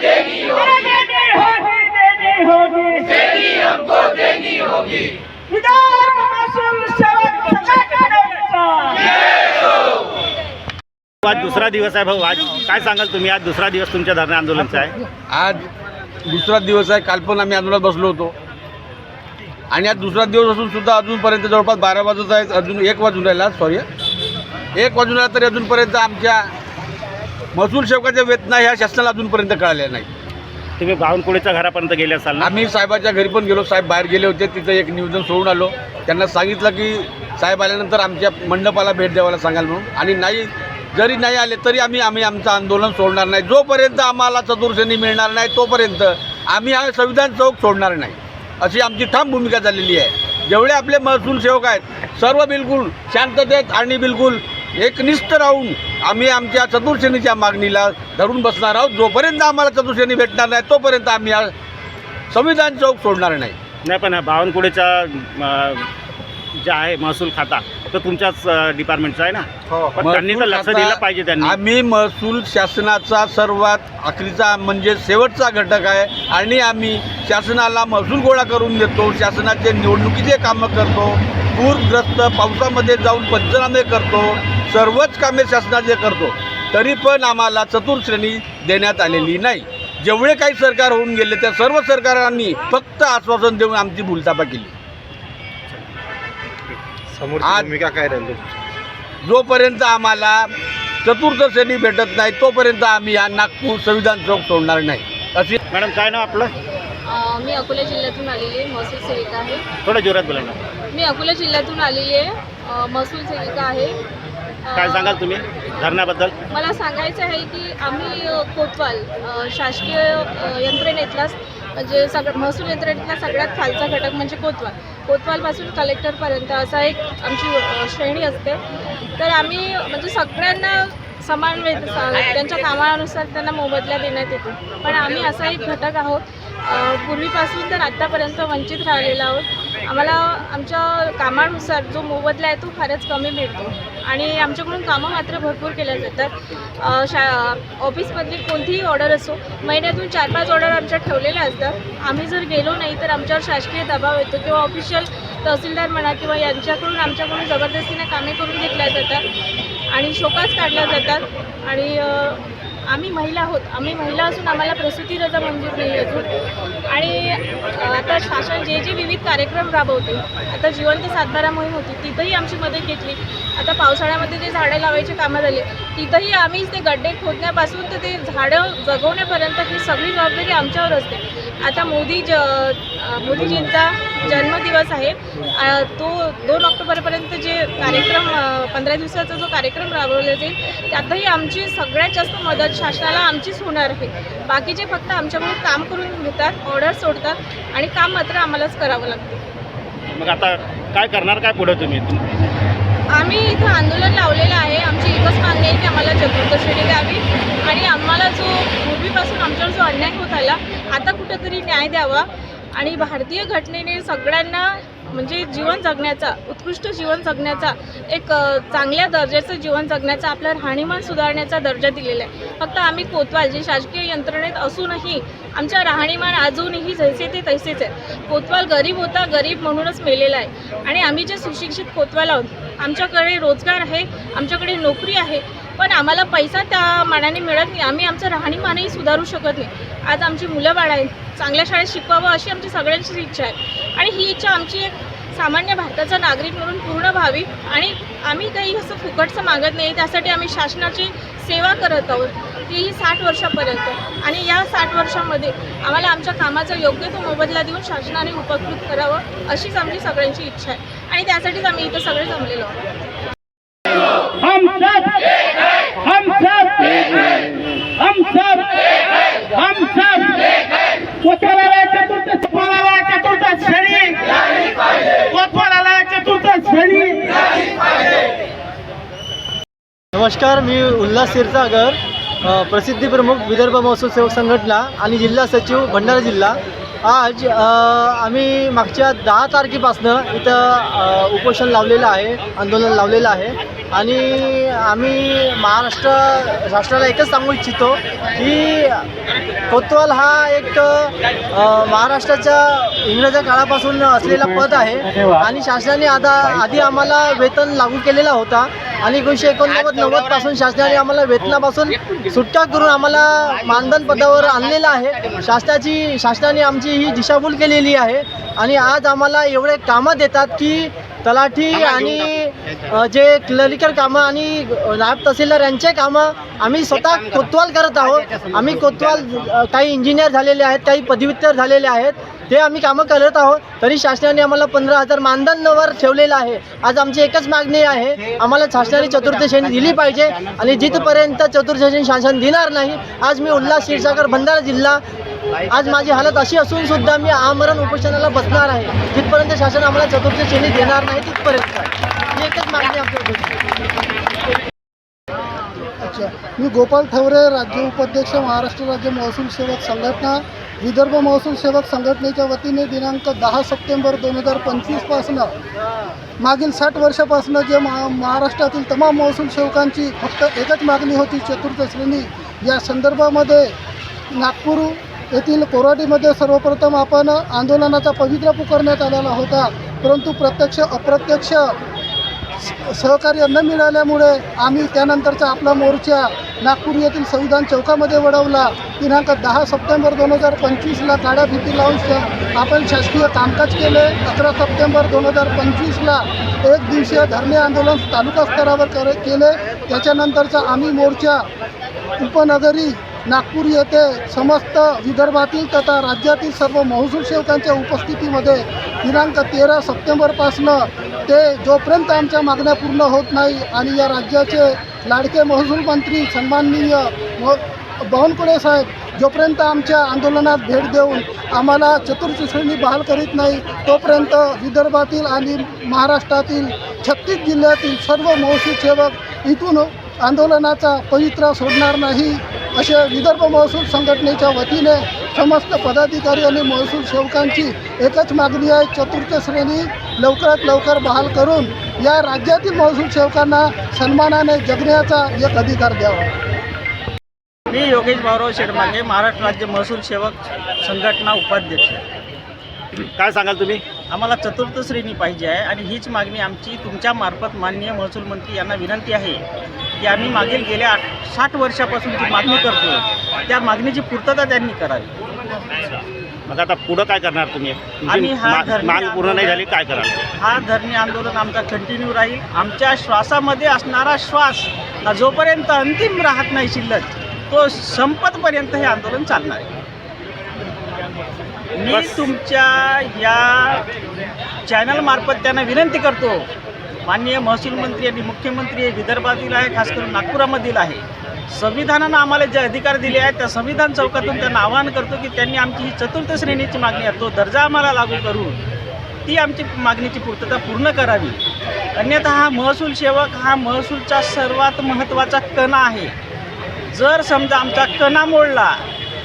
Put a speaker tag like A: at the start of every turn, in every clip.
A: आज दुसरा दिवस आहे भाऊ, आज काय सांगाल तुम्ही? आज दुसरा दिवस तुमच्या धरणे आंदोलनाचा आहे.
B: आज दुसरा दिवस आहे. काल पण आम्ही आंदोलनात बसलो होतो आणि आज दुसरा दिवस असून सुद्धा अजूनपर्यंत जवळपास 12 वाजत आहेत. अजून 1 वाजून राहिला, 1 वाजून राहिला तरी अजूनपर्यंत आमच्या महसूल सेवकाच्या वेतना ह्या शासनाला अजूनपर्यंत कळाल्या नाही.
A: तुम्ही बावनकुळेच्या घरापर्यंत गेले असाल ना?
B: आम्ही साहेबाच्या घरी पण गेलो. साहेब बाहेर गेले होते, तिथं एक निवेदन सोडून आलो. त्यांना सांगितलं की साहेब आल्यानंतर आमच्या मंडपाला भेट द्यायला सांगाल म्हणून. आणि नाही, जरी नाही आले तरी आम्ही आमचं आंदोलन सोडणार नाही. जोपर्यंत आम्हाला चतुर्श्रेणी मिळणार नाही तोपर्यंत आम्ही हा संविधान चौक सोडणार नाही, अशी आमची ठाम भूमिका झालेली आहे. जेवढे आपले महसूल सेवक आहेत सर्व बिलकुल शांततेत आणि बिलकुल एकनिष्ठ राहून आम्ही आमच्या चतुर्श्रेणीच्या मागणीला धरून बसणार आहोत. जोपर्यंत आम्हाला चतुर्श्रेणी भेटणार नाही तोपर्यंत आम्ही हा संविधान चौक सोडणार नाही.
A: नाही, पण बावनकुळेचा जे आहे महसूल खाता तो तुमच्याच डिपार्टमेंटचा आहे ना? पण त्यांनी तर लक्ष दिलं पाहिजे. त्यांनी
B: आम्ही महसूल शासनाचा सर्वात आखरीचा म्हणजे शेवटचा घटक आहे आणि आम्ही शासनाला महसूल गोळा करून देतो. शासनाचे निवडणुकीचे कामं करतो, पूरग्रस्त पावसामध्ये जाऊन पंचनामे करतो, सर्वच कामे शासनाचे करतो. तरी पण आम्हाला चतुर्श्रेणी देण्यात आलेली नाही. जेवढे काही सरकार होऊन गेले त्या सर्व सरकारांनी फक्त आश्वासन देऊन आमची भूलथापा केली. आज
C: भूमिका काय राहिली?
B: जोपर्यंत आम्हाला चतुर्थ श्रेणी भेटत नाही तोपर्यंत आम्ही हा नागपूर संविधान चौक सोडणार नाही. अशी
A: मॅडम, काय नाव आपलं?
D: मी अकोला जिल्ह्यातून आलेली आहे, महसूल सेविका आहे.
A: थोडं जोरात बोला ना.
D: मी अकोला जिल्ह्यातून आलेली आहे, महसूल सेविका आहे.
A: काय सांगाल तुम्ही धरण्याबद्दल?
D: मला सांगायचं आहे की आम्ही कोतवाल शासकीय यंत्रणेतला म्हणजे महसूल यंत्रणेतला सगळ्यात खालचा घटक म्हणजे कोतवालपासून कलेक्टरपर्यंत असा एक आमची श्रेणी असते. तर आम्ही म्हणजे सगळ्यांना समान वेळ त्यांच्या कामानुसार त्यांना मोबदला देण्यात येतो. पण आम्ही असा एक घटक आहोत पूर्वीपासून तर आत्तापर्यंत वंचित राहिलेला आहोत. आम्हाला आमच्या कामानुसार जो मोबदला आहे तो फारच कमी मिळतो आणि आमच्याकडून कामं मात्र भरपूर केल्या जातात. ऑफिसमधली कोणतीही ऑर्डर असो, महिन्यातून 4-5 ऑर्डर आमच्या ठेवलेल्या असतात. आम्ही जर गेलो नाही तर आमच्यावर शासकीय दबाव येतो किंवा ऑफिशियल तहसीलदार म्हणा किंवा आमच्याकडून जबरदस्तीने कामे करून घेतल्या जातात आणि शोकास काढल्या जातात. आणि आम्ही महिला आहोत, आम्ही महिला असून आम्हाला प्रसूती रजा मंजूर नाही अजून. आणि आता शासन जे विविध कार्यक्रम राबवते, आता जिवंत सातबारा मोहीम होती तिथंही आमची मदत घेतली. आता पावसाळ्यामध्ये जे झाडं लावायचे कामं झाले तिथंही आम्ही ते गड्डे खोदण्यापासून तर ते झाडं जगवण्यापर्यंत ही सगळी जबाबदारी आमच्यावर असते. आता मोदीजींचा जन्मदिवस आहे, तो 2 ऑक्टोबरपर्यंत जे कार्यक्रम 15 दिवसाचा जो कार्यक्रम राबवला जाईल त्यातही आमची सगळ्यात जास्त मदत शासनाला आमचीच होणार आहे. बाकीचे फक्त आमच्याकडून काम करून घेतात, ऑर्डर सोडतात आणि काम मात्र आम्हालाच करावं लागतं.
A: मग आता काय करणार, काय पुढे तुम्ही?
D: आम्ही इथं आंदोलन लावलेलं आहे. आमची एकच मागणी आहे की आम्हाला चतुर्थ श्रेणी द्यावी आणि आम्हाला जो पूर्वीपासून आमच्यावर जो अन्याय होत आला आता कुठंतरी न्याय द्यावा. आणि भारतीय घटनेने सगळ्यांना म्हणजे जीवन जगण्याचा, उत्कृष्ट जीवन जगण्याचा, एक चांगल्या दर्जाचं जीवन जगण्याचा, आपलं राहणीमान सुधारण्याचा दर्जा दिलेला आहे. फक्त आम्ही कोतवाल जे शासकीय यंत्रणेत असूनही आमच्या राहणीमान अजूनही जैसे ते तैसेच आहे. कोतवाल गरीब होता, गरीब म्हणूनच मेलेला आहे. आणि आम्ही जे सुशिक्षित कोतवाल आहोत, आमच्याकडे रोजगार आहे, आमच्याकडे नोकरी आहे, पण आम्हाला पैसा त्या मानाने मिळत नाही. आम्ही आमचं राहणीमानही सुधारू शकत नाही. आज आमची मुलं बाळ आहेत, चांगल्या शाळेत शिकवावं अशी आमची सगळ्यांची इच्छा आहे आणि ही इच्छा आमची एक सामान्य भारताचा नागरिक म्हणून पूर्ण व्हावी. आणि आम्ही काही असं फुकटचं मागत नाही, त्यासाठी आम्ही शासनाची सेवा करत आहोत, तीही 60 वर्षापर्यंत. आणि या 60 वर्षामध्ये आम्हाला आमच्या कामाचा योग्य तो मोबदला देऊन शासनाने उपकृत करावं अशीच आमची सगळ्यांची इच्छा आहे आणि त्यासाठीच आम्ही इथं सगळे जमलेलो आहोत.
E: नमस्कार, मी उल्हास क्षीरसागर, प्रसिद्धी प्रमुख विदर्भ महसूल सेवक संघटना आणि जिल्हा सचिव भंडारा जिल्हा. आज आम्ही मागच्या 10 तारखेपासनं इथं उपोषण लावलेलं आहे, आंदोलन लावलेलं आहे आणि आम्ही महाराष्ट्र राष्ट्राला एकच सांगू इच्छितो की कोतवाल हा एक महाराष्ट्राच्या इंग्रज काळापासून असलेला पद आहे आणि शासनाने आधी आम्हाला वेतन लागू केलेला होता आणि 1989 पासून शासनाने आम्हाला वेतनापासून सुटका करून आम्हाला मानधन पदावर आणलेलं आहे. शासनाने आमची ही दिशाभूल केलेली आहे आणि आज आम्हाला एवढे कामं देतात की तलाठी आणि जे क्लरिकल कामं आणि नायब तहसीलदार यांचे कामं आम्ही स्वतः कोतवाल करत आहोत. आम्ही कोतवाल काही इंजिनियर झालेले आहेत, काही पदव्युत्तर झालेले आहेत, ते आम्ही कामं करत आहोत. तरी शासनाने आम्हाला 15,000 मानधनवर ठेवलेलं आहे. आज आमची एकच मागणी आहे, आम्हाला शासनाने चतुर्थ श्रेणी दिली पाहिजे आणि जिथपर्यंत चतुर्थ श्रेणी शासन देणार नाही. आज मी उल्हास क्षीरसागर भंडारा जिल्हा, आज माझी हालत अशी असून सुद्धा मी आमरण उपोषणाला बसणार आहे. जिथपर्यंत शासन आम्हाला चतुर्थ श्रेणी देणार नाही तिथपर्यंत ही एकच मागणी आमच्याकडे.
C: अच्छा, मी गोपाल ठवरे, राज्य उपाध्यक्ष, महाराष्ट्र राज्य महसूल सेवक संघटना, विदर्भ महसूल सेवक संघटनेच्या वतीने दिनांक 10 सप्टेंबर 2025 पासनं मागील 60 वर्षापासून जे महाराष्ट्रातील तमाम महसूल सेवकांची फक्त एकच मागणी होती, चतुर्थ श्रेणी. या संदर्भामध्ये नागपूर येथील कोराडीमध्ये सर्वप्रथम आपण आंदोलनाचा पवित्रा पुकारण्यात आलेला होता, परंतु प्रत्यक्ष अप्रत्यक्ष सहकार्य न मिळाल्यामुळे आम्ही त्यानंतरचा आपला मोर्चा नागपूर येथील संविधान चौकामध्ये वळवला. दिनांक 10 सप्टेंबर 2025ला काळ्या फिती लावून आपण शासकीय कामकाज केले. 11 सप्टेंबर 2025ला एक दिवसीय धरणे आंदोलन तालुका स्तरावर केले. त्याच्यानंतरचा आम्ही मोर्चा उपनगरी नागपूर येथे समस्त विदर्भातील तथा राज्यातील सर्व महसूल सेवकांच्या उपस्थितीमध्ये दिनांक 13 सप्टेंबरपासनं ते जोपर्यंत आमच्या मागण्या पूर्ण होत नाही आणि या राज्याचे लाडके महसूल मंत्री सन्माननीय बावनकुळे साहेब जोपर्यंत आमच्या आंदोलनात भेट देऊन आम्हाला चतुर्थ श्रेणी बहाल करीत नाही, तोपर्यंत विदर्भातील आणि महाराष्ट्रातील 36 जिल्ह्यातील सर्व महसूल सेवक इथून आंदोलनाचा पवित्रा सोडणार नाही, असे विदर्भ महसूल संघटनेच्या वतीने समस्त पदाधिकारी आणि महसूल सेवकांची एकच मागणी आहे, चतुर्थ श्रेणी लवकरात लवकर बहाल करून या राज्यातील महसूल सेवकांना सन्मानाने जगण्याचा एक अधिकार द्यावा.
F: मी योगेश भाऊराव शेडमागे, महाराष्ट्र राज्य महसूल सेवक संघटना उपाध्यक्ष.
A: काय सांगाल तुम्ही?
F: आम्हाला चतुर्थ श्रेणी पाहिजे आहे आणि हीच मागणी आमची तुमच्या मार्फत माननीय महसूल मंत्री यांना विनंती आहे की आम्ही मागील गेल्या 60 वर्षापासून जी मागणी करतो त्या मागणीची पूर्तता त्यांनी करावी.
A: मग आता पुढं काय करणार तुम्ही?
F: आम्ही
A: माग पूर्ण नाही झाली काय कराल?
F: हा धरणे आंदोलन आमचा कंटिन्यू राहील. आमच्या श्वासामध्ये असणारा श्वास जोपर्यंत अंतिम राहत नाही शिल्लक, तो संपतपर्यंत हे आंदोलन चालणार आहे. मी तुमच्या या चॅनलमार्फत त्यांना विनंती करतो, माननीय महसूल मंत्री आणि मुख्यमंत्री हे विदर्भातील आहे, खास करून नागपुरामधील आहे. संविधानानं आम्हाला जे अधिकार दिले आहेत त्या संविधान चौकातून त्यांना आवाहन करतो की त्यांनी आमची ही चतुर्थ श्रेणीची मागणी आहे तो दर्जा आम्हाला लागू करून ती आमची मागणीची पूर्तता पूर्ण करावी. अन्यथा हा महसूल सेवक हा महसूलचा सर्वात महत्त्वाचा कणा आहे. जर समजा आमचा कणा मोडला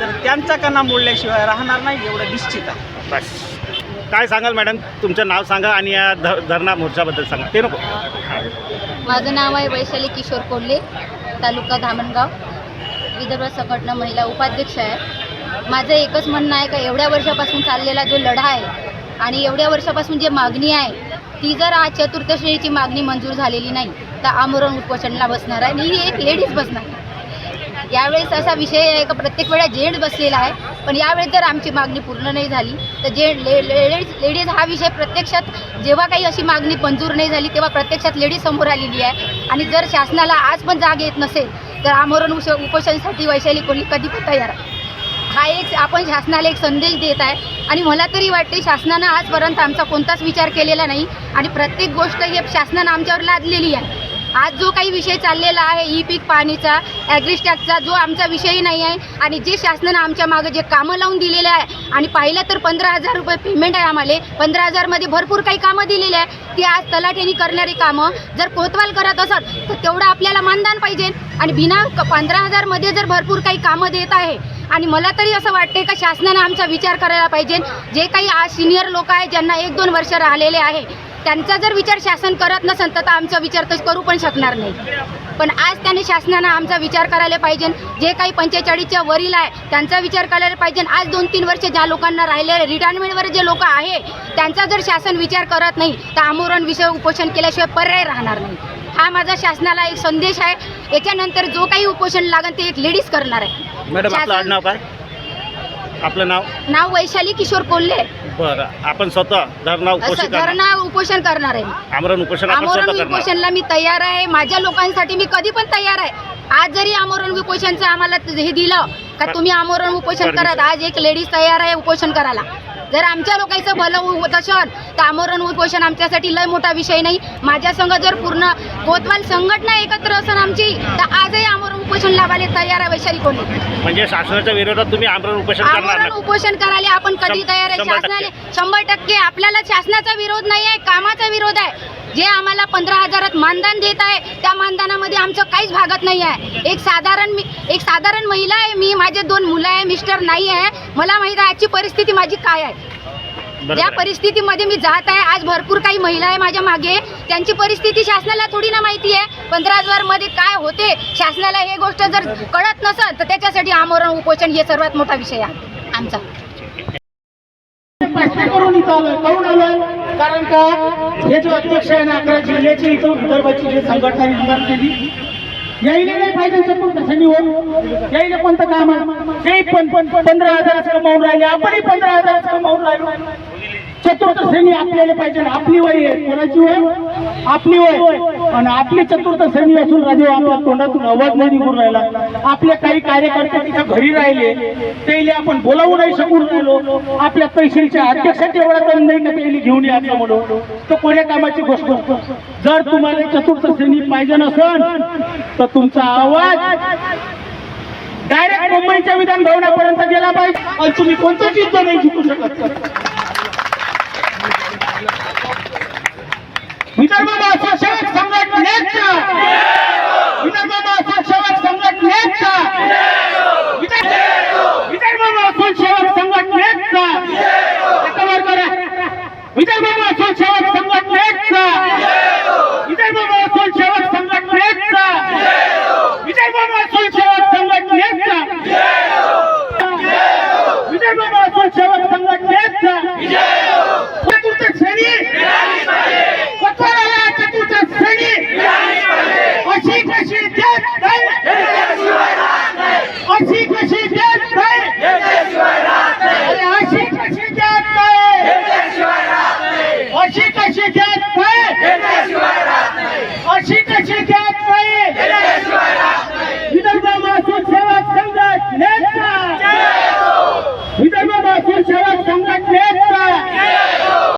F: तर त्यांचा कणा मोडल्याशिवाय राहणार नाही, एवढं निश्चित आहे.
A: बस. काय सांगाल मॅडम? तुमचं नाव सांगा आणि या धरणा मोर्चाबद्दल सांगा. ते नको.
G: माझं नाव आहे वैशाली किशोर कोल्हे, तालुका धामणगाव, विदर्भ संघटना महिला उपाध्यक्ष आहे. माझं एकच म्हणणं आहे का एवढ्या वर्षापासून चाललेला जो लढा आहे आणि एवढ्या वर्षापासून जे मागणी आहे ती जर आज चतुर्थ श्रेणीची मागणी मंजूर झालेली नाही तर आमरण उपोषणाला बसणार आहे आणि ही एक लेडीज बसणार आहे. यावेळेस असा विषय आहे का प्रत्येक वेळा जेंट्स बसलेला आहे, पण यावेळेस जर आमची मागणी पूर्ण नाही झाली तर लेडीज हा विषय प्रत्यक्षात जेव्हा काही अशी मागणी मंजूर नाही झाली तेव्हा प्रत्यक्षात लेडीज समोर आलेली आहे. आणि जर शासनाला आज पण जाग येत नसेल तर आमरण उपोषणासाठी वैशाली कोल्हे कधी पण तयार आहे. हा एक आपण शासनाला एक संदेश देत आहे आणि मला तरी वाटते शासनानं आजपर्यंत आमचा कोणताच विचार केलेला नाही आणि प्रत्येक गोष्ट ही शासनानं आमच्यावर लादलेली आहे. आज जो काही विषय चाललेला आहे ई पीक पाणीचा, ॲग्रिस्टॅकचा, जो आमचा विषयही नाही आहे आणि जे शासनानं आमच्या मागं जे कामं लावून दिलेले आहे आणि पाहिलं तर 15,000 रुपये पेमेंट आहे आम्हाला. 15,000मध्ये भरपूर काही कामं दिलेली आहे. ती आज तलाठ्याने करणारी कामं जर कोतवाल करत असत तर तेवढं आपल्याला मानधन पाहिजे. आणि बिना 15,000मध्ये जर भरपूर काही कामं देत आहे आणि मला तरी असं वाटते का शासनानं आमचा विचार करायला पाहिजे. जे काही आज सिनियर लोक आहेत ज्यांना 1-2 वर्ष राहिलेले आहे त्यांचा जर विचार शासन करत नसेल तर आमचा विचार तर करू पण शकणार नाही. पण आज त्याने शासनानं आमचा विचार करायला पाहिजे. जे काही 45च्या वरील आहे त्यांचा विचार करायला पाहिजे. आज 2-3 वर्ष ज्या लोकांना राहिलेले रिटायरमेंटवर जे लोक आहे त्यांचा जर शासन विचार करत नाही तर आमरण विषय उपोषण केल्याशिवाय पर्याय राहणार नाही. हा माझा शासनाला एक संदेश आहे. याच्यानंतर जो काही उपोषण लागेल ते एक लेडीज करणार आहे.
A: मॅडम आपलं आडनाव काय? आपलं
G: नाव वैशाली किशोर कोल्हे.
A: बरं, आपण स्वतः
G: धरणा उपोषण करणार आहे.
A: आमरण उपोषण आपण स्वतः
G: आमरण
A: करणार.
G: उपोषणला मी तयार आहे. माझ्या लोकांसाठी मी कधी पण तयार आहे. आज जरी आमरण उपोषणचं आम्हाला हे दिलं का तुम्ही आमरण उपोषण करत, आज एक लेडीज तयार आहे उपोषण करायला. जर आमच्या लोकांचं भलं होत असेल तर आमरण उपोषण आमच्यासाठी लय मोठा विषय नाही. माझ्या संघ जर पूर्ण कोतवाल संघटना एकत्र असेल आमची तर आजही आमरण उपोषण लावायला तयार आहे वैशाली कोल्हे.
A: म्हणजे शासनाच्या विरोधात तुम्ही आमरण उपोषण करणार
G: आमरण
A: ना?
G: उपोषण करायला आपण कधी तयार आहे.
A: 100%
G: शासनाने 100% आपल्याला शासनाचा विरोध नाही आहे, कामाचा विरोध आहे. जे आम्हाला 15,000 मानधन देत आहे त्या मानधनामध्ये आमचं काहीच भागत नाही आहे. एक साधारण महिला आहे मी. माझे 2 मुलं आहे, मिस्टर नाही आहे. मला माहीत आहे आजची परिस्थिती माझी काय आहे. ज्या परिस्थितीमध्ये मी जात आहे आज भरपूर काही महिला आहे माझ्या मागे. त्यांची परिस्थिती शासनाला थोडी ना माहिती आहे. 15,000मध्ये काय होते शासनाला हे गोष्ट जर कळत नसेल तर त्याच्यासाठी आमरण उपोषण हे सर्वात मोठा विषय आहे आमचा.
H: करून इथं आलोय. काहून आलोय? कारण का हे जो अध्यक्ष आहे ना 11 जिल्ह्याची इथं विदर्भाची जी संघटना निर्माण केली यायला नाही पाहिजे चतुर्दशनी होऊन यायला कोणतं काम आहे? हे पण 15,000 कमावून राहिले, आपणही 15,000 कमावून राहिलो. चतुर्थ श्रेणी आपल्याला पाहिजे. आपली वय आहे. कोणाची वय? आपली वय. आणि आपली चतुर्थ श्रेणी असून राजे आपल्या तोंडातून आवाज नाही निघून राहिला. आपले काही कार्यकर्ते तिच्या घरी राहिले त्याला आपण बोलावू नाही शकून राहिलो. आपल्या तहसीलच्या अध्यक्षाच्या एवढा तर नाही का त्याला घेऊन यायचं म्हणून तो कोण्या कामाची गोष्ट. जर तुम्हाला चतुर्थ श्रेणी पाहिजे नसेल तर तुमचा आवाज डायरेक्ट मुंबईच्या विधान भवनापर्यंत गेला पाहिजे. आणि तुम्ही कोणतंच युद्ध नाही जिंकू शकत. विदर्भ महाराष्ट्र सेवक संघटनेचा विदर्भ महाराष्ट्र सेवक संघटनेचा विदर्भ महाराष्ट्र सेवक संघटनेचा विदर्भ महाराष्ट्र सेवक संघटनेचा विदर्भ महाराष्ट्र सेवक संघटनेचा विदर्भ महाराष्ट्र सेवक संघटनेचा